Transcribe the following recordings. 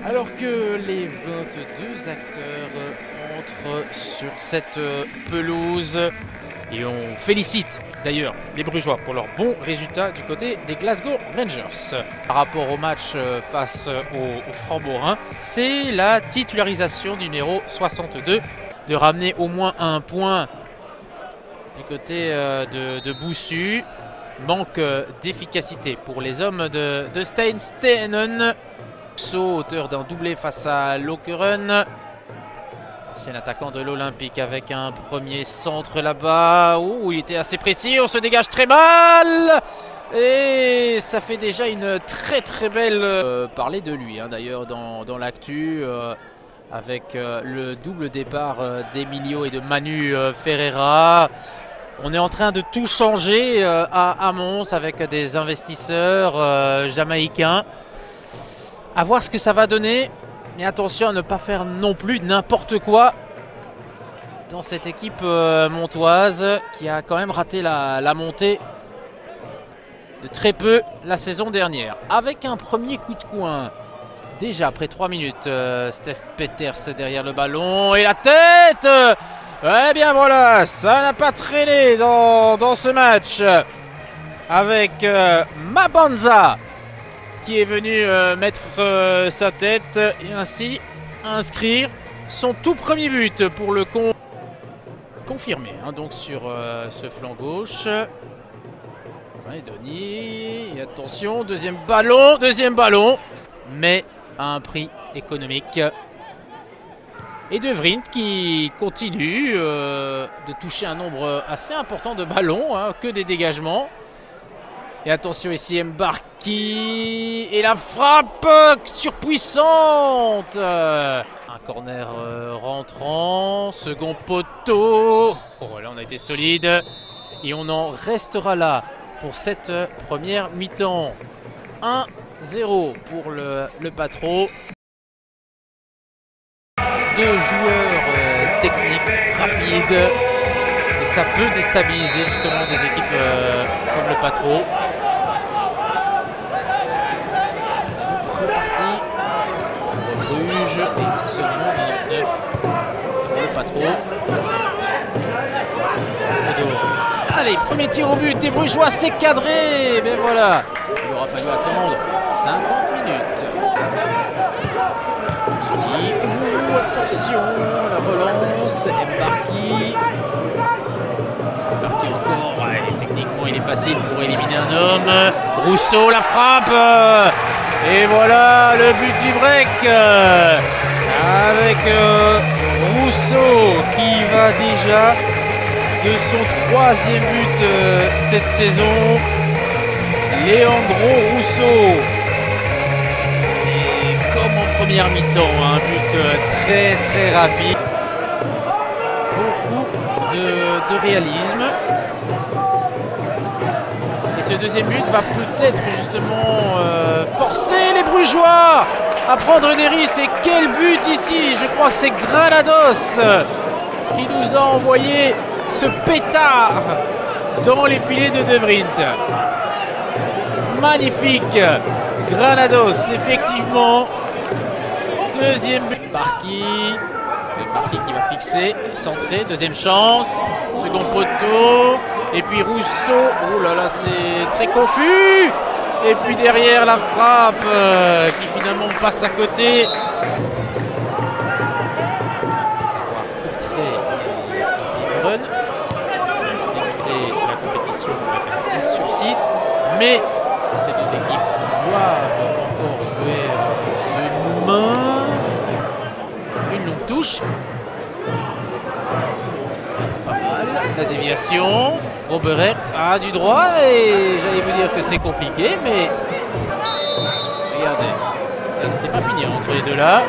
Alors que les 22 acteurs entrent sur cette pelouse et on félicite d'ailleurs les Brugeois pour leur bon résultat du côté des Glasgow Rangers. Par rapport au match face aux Francs-Borains, c'est la titularisation du numéro 62 de ramener au moins un point du côté de Boussu. Manque d'efficacité pour les hommes de Stein Steenen. Auteur d'un doublé face à Lokeren. Ancien attaquant de l'Olympique avec un premier centre là-bas. Ouh, il était assez précis, on se dégage très mal. Et ça fait déjà une très belle... parler de lui d'ailleurs dans l'actu. Avec le double départ d'Emilio et de Manu Ferreira. On est en train de tout changer à Mons avec des investisseurs jamaïcains. À voir ce que ça va donner. Mais attention à ne pas faire non plus n'importe quoi dans cette équipe montoise qui a quand même raté la montée de très peu la saison dernière. Avec un premier coup de coin. Déjà après 3 minutes, Steph Peters derrière le ballon. Et la tête! Eh bien voilà, ça n'a pas traîné dans ce match. Avec Mabanza qui est venu mettre sa tête et ainsi inscrire son tout premier but pour le confirmer donc sur ce flanc gauche. Ouais, Denis, et attention, deuxième ballon, mais à un prix économique. Et De Vriend qui continue de toucher un nombre assez important de ballons, que des dégagements. Et attention ici Mbarki et la frappe surpuissante. Un corner rentrant, second poteau. Oh, là on a été solide et on en restera là pour cette première mi-temps. 1-0 pour le Patro. Deux joueurs techniques, rapides. Et ça peut déstabiliser justement des équipes comme le Patro. Bruges et seulement 99 pour le Patro. Allez, premier tir au but des Brugeois, c'est cadré. Ben voilà, il aura fallu attendre 50 minutes. Attention, la relance, Mbarki encore, ouais, techniquement il est facile pour éliminer un homme. Rousseau, la frappe. Et voilà le but du break avec Rousseau qui va déjà de son 3e but cette saison. Leandro Rousseau. Et comme en première mi-temps, un but très rapide. Beaucoup de réalisme. Ce deuxième but va peut-être justement forcer les Brugeois à prendre des risques. Et quel but ici! Je crois que c'est Granados qui nous a envoyé ce pétard dans les filets de De Vriend. Magnifique Granados, effectivement. Deuxième but. Mbarki qui va fixer, centrer, deuxième chance, second poteau. Et puis Rousseau, oh là là, c'est très confus. Et puis derrière la frappe qui finalement passe à côté. Savoir contrer les runs. Débuter la compétition avec un 6 sur 6. Mais ces deux équipes doivent encore jouer de main. Une longue touche. Pas mal. La déviation. Robert Hertz du droit et j'allais vous dire que c'est compliqué, mais regardez, c'est pas fini entre les deux là.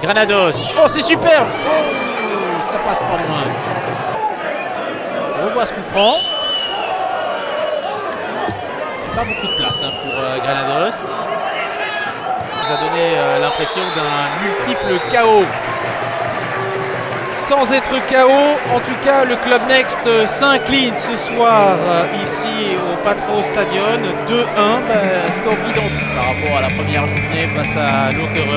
Granados, oh c'est super, oh, ça passe pas loin. On revoit ce coup franc. Pas beaucoup de place pour Granados. Il nous a donné l'impression d'un multiple chaos sans être KO. En tout cas, le Club Next s'incline ce soir ici au Patro Stadion 2-1, score identique par rapport à la première journée face à Lokeren.